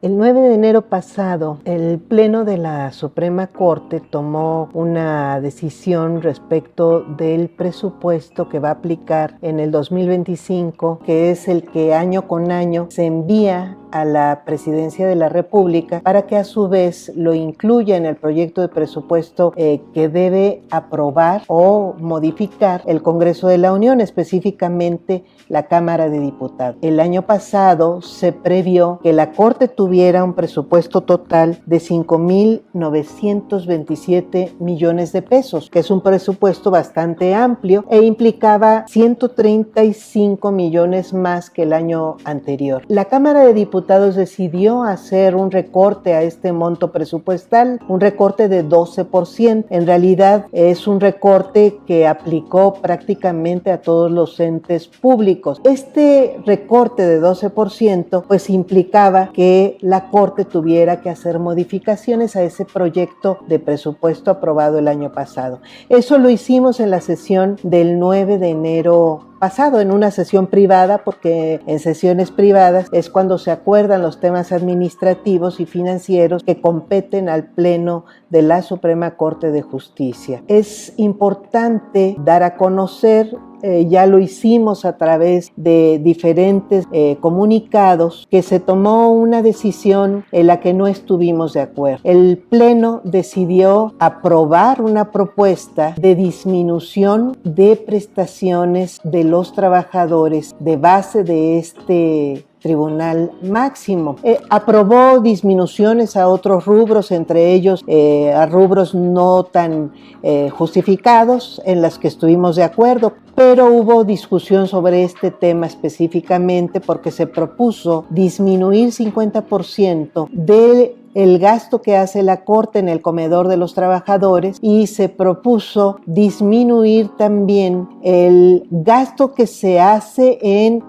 El 9 de enero pasado, el Pleno de la Suprema Corte tomó una decisión respecto del presupuesto que va a aplicar en el 2025, que es el que año con año se envía a la Presidencia de la República para que a su vez lo incluya en el proyecto de presupuesto que debe aprobar o modificar el Congreso de la Unión, específicamente la Cámara de Diputados. El año pasado se previó que la Corte tuviera un presupuesto total de 5,927 millones de pesos, que es un presupuesto bastante amplio e implicaba 135 millones más que el año anterior. La Cámara de Diputados decidió hacer un recorte a este monto presupuestal, un recorte de 12%. En realidad es un recorte que aplicó prácticamente a todos los entes públicos. Este recorte de 12% pues implicaba que la Corte tuviera que hacer modificaciones a ese proyecto de presupuesto aprobado el año pasado. Eso lo hicimos en la sesión del 9 de enero pasado, en una sesión privada, porque en sesiones privadas es cuando se acuerdan los temas administrativos y financieros que competen al Pleno de la Suprema Corte de Justicia. Es importante dar a conocer, ya lo hicimos a través de diferentes comunicados, que se tomó una decisión en la que no estuvimos de acuerdo. El Pleno decidió aprobar una propuesta de disminución de prestaciones de los trabajadores de base de este Tribunal Máximo. Aprobó disminuciones a otros rubros, entre ellos a rubros no tan justificados, en las que estuvimos de acuerdo, pero hubo discusión sobre este tema específicamente porque se propuso disminuir 50% del gasto que hace la Corte en el comedor de los trabajadores, y se propuso disminuir también el gasto que se hace en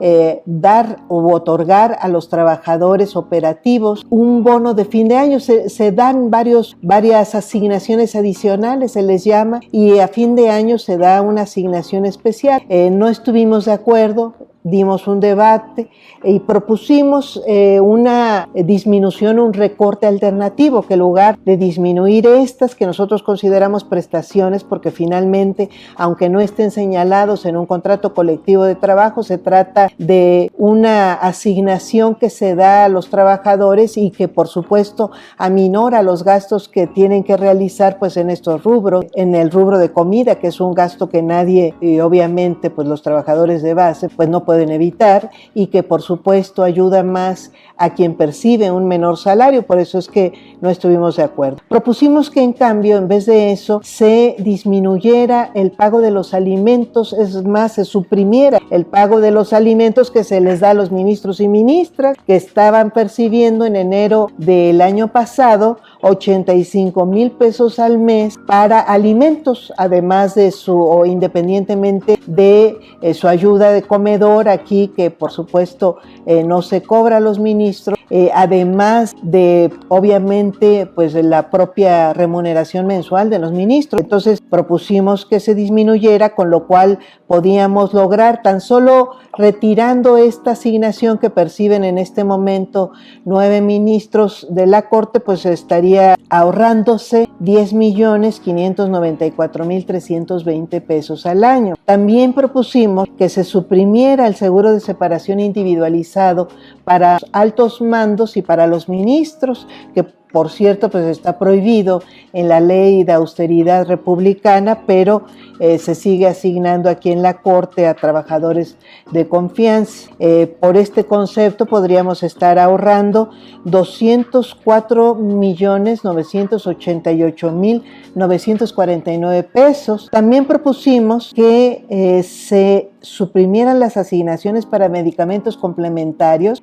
dar u otorgar a los trabajadores operativos un bono de fin de año. Se dan varias asignaciones adicionales, se les llama, y a fin de año se da una asignación especial. No estuvimos de acuerdo. Dimos un debate y propusimos una disminución, un recorte alternativo, que en lugar de disminuir estas que nosotros consideramos prestaciones, porque finalmente, aunque no estén señalados en un contrato colectivo de trabajo, se trata de una asignación que se da a los trabajadores y que por supuesto aminora los gastos que tienen que realizar pues en estos rubros, en el rubro de comida, que es un gasto que nadie, y obviamente pues los trabajadores de base pues no pueden evitar, y que por supuesto ayuda más a quien percibe un menor salario. Por eso es que no estuvimos de acuerdo. Propusimos que en cambio, en vez de eso, se disminuyera el pago de los alimentos, es más, se suprimiera el pago de los alimentos que se les da a los ministros y ministras, que estaban percibiendo en enero del año pasado 85,000 pesos al mes para alimentos, además de o independientemente de su ayuda de comedor aquí, que por supuesto no se cobra a los ministros, además de obviamente pues la propia remuneración mensual de los ministros. Entonces propusimos que se disminuyera, con lo cual podíamos lograr, tan solo retirando esta asignación que perciben en este momento 9 ministros de la Corte, pues estaría ahorrándose 10,594,320 pesos al año. También propusimos que se suprimiera el seguro de separación individualizado para altos mandos y para los ministros, que por cierto pues está prohibido en la ley de austeridad republicana, pero se sigue asignando aquí en la Corte a trabajadores de confianza. Por este concepto podríamos estar ahorrando 204,988,949 pesos. También propusimos que se suprimieran las asignaciones para medicamentos complementarios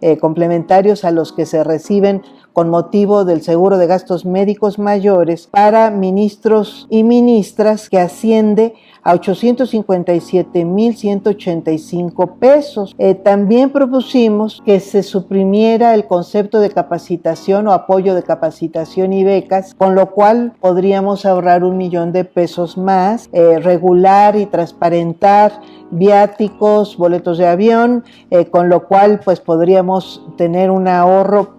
a los que se reciben con motivo del seguro de gastos médicos mayores para ministros y ministras, que asciende a 857,185 pesos. También propusimos que se suprimiera el concepto de capacitación o apoyo de capacitación y becas, con lo cual podríamos ahorrar 1 millón de pesos más, regular y transparentar vía viáticos, boletos de avión, con lo cual pues podríamos tener un ahorro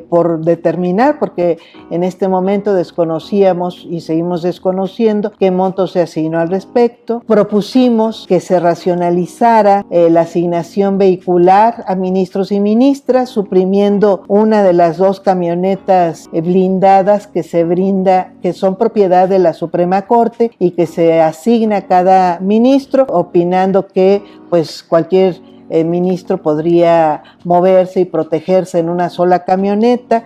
por determinar, porque en este momento desconocíamos y seguimos desconociendo qué monto se asignó al respecto. Propusimos que se racionalizara la asignación vehicular a ministros y ministras, suprimiendo una de las 2 camionetas blindadas que se brinda, que son propiedad de la Suprema Corte y que se asigna a cada ministro, opinando que pues cualquier ministro podría moverse y protegerse en una sola camioneta,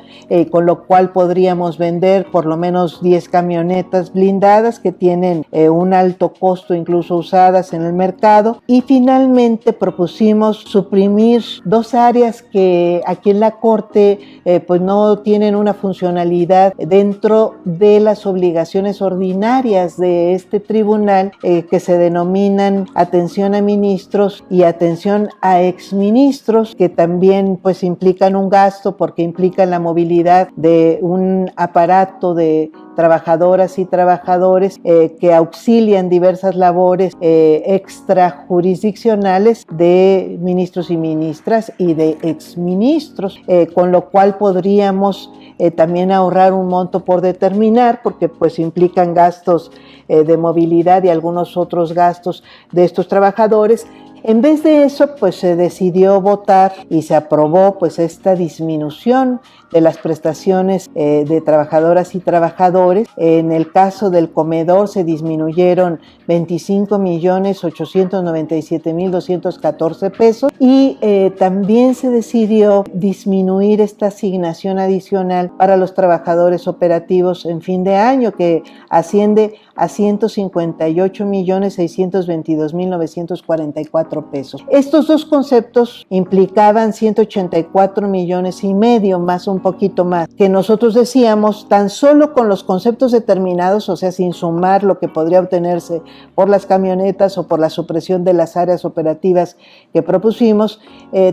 con lo cual podríamos vender por lo menos 10 camionetas blindadas que tienen un alto costo, incluso usadas en el mercado. Y finalmente propusimos suprimir 2 áreas que aquí en la Corte pues no tienen una funcionalidad dentro de las obligaciones ordinarias de este tribunal, que se denominan atención a ministros y atención a exministros, que también pues implican un gasto porque implican la movilidad de un aparato de trabajadoras y trabajadores que auxilian diversas labores extrajurisdiccionales de ministros y ministras y de exministros, con lo cual podríamos también ahorrar un monto por determinar, porque pues implican gastos de movilidad y algunos otros gastos de estos trabajadores. En vez de eso, pues se decidió votar y se aprobó pues esta disminución de las prestaciones de trabajadoras y trabajadores. En el caso del comedor se disminuyeron 25.897.214 pesos y también se decidió disminuir esta asignación adicional para los trabajadores operativos en fin de año, que asciende a 158.622.944 pesos. Estos 2 conceptos implicaban 184 millones y medio, más un poquito más, que nosotros decíamos tan solo con los conceptos determinados, o sea, sin sumar lo que podría obtenerse por las camionetas o por la supresión de las áreas operativas que propusimos,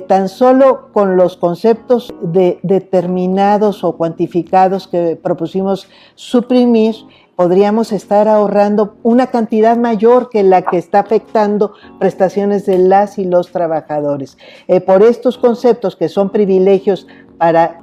tan solo con los conceptos determinados o cuantificados que propusimos suprimir, podríamos estar ahorrando una cantidad mayor que la que está afectando prestaciones de las y los trabajadores. Por estos conceptos, que son privilegios para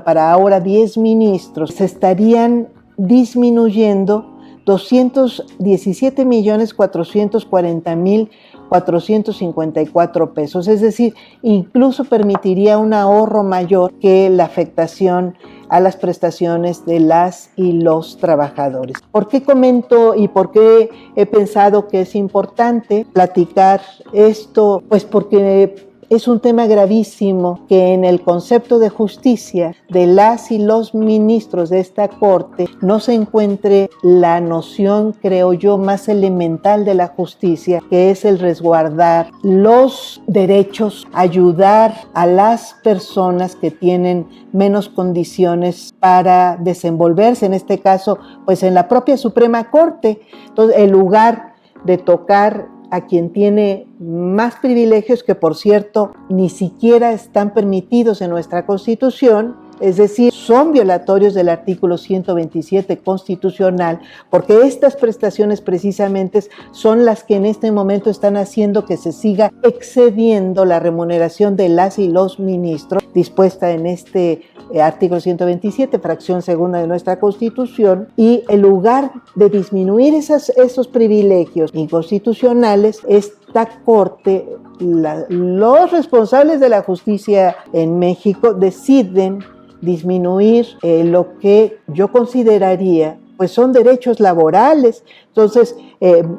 para ahora 10 ministros, se estarían disminuyendo 217.440.454 pesos, es decir, incluso permitiría un ahorro mayor que la afectación a las prestaciones de las y los trabajadores. ¿Por qué comento y por qué he pensado que es importante platicar esto? Pues porque es un tema gravísimo que en el concepto de justicia de las y los ministros de esta Corte no se encuentre la noción, creo yo, más elemental de la justicia, que es el resguardar los derechos, ayudar a las personas que tienen menos condiciones para desenvolverse, en este caso, pues en la propia Suprema Corte. Entonces, en lugar de tocar a quien tiene más privilegios, que por cierto ni siquiera están permitidos en nuestra Constitución, es decir, son violatorios del artículo 127 constitucional, porque estas prestaciones precisamente son las que en este momento están haciendo que se siga excediendo la remuneración de las y los ministros, dispuesta en este artículo 127, fracción segunda de nuestra Constitución, y en lugar de disminuir esos privilegios inconstitucionales, esta Corte, los responsables de la justicia en México deciden disminuir lo que yo consideraría, pues son derechos laborales. Entonces,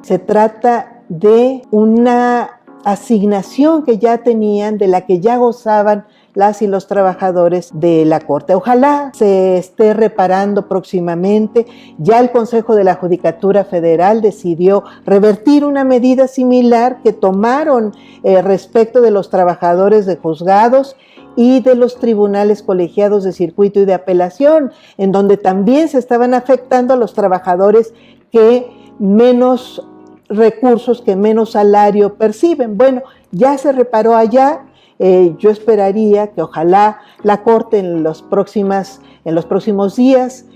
se trata de una asignación que ya tenían, de la que ya gozaban las y los trabajadores de la Corte. Ojalá se esté reparando próximamente. Ya el Consejo de la Judicatura Federal decidió revertir una medida similar que tomaron respecto de los trabajadores de juzgados y de los tribunales colegiados de circuito y de apelación, en donde también se estaban afectando a los trabajadores que menos recursos, que menos salario perciben. Bueno, ya se reparó allá. Yo esperaría que ojalá la Corte en los próximos días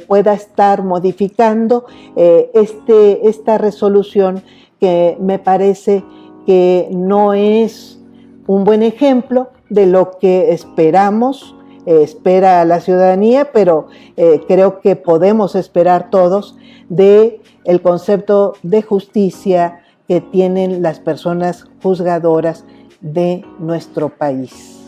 pueda estar modificando esta resolución, que me parece que no es un buen ejemplo de lo que esperamos, espera la ciudadanía, pero creo que podemos esperar todos de el concepto de justicia que tienen las personas juzgadoras de nuestro país.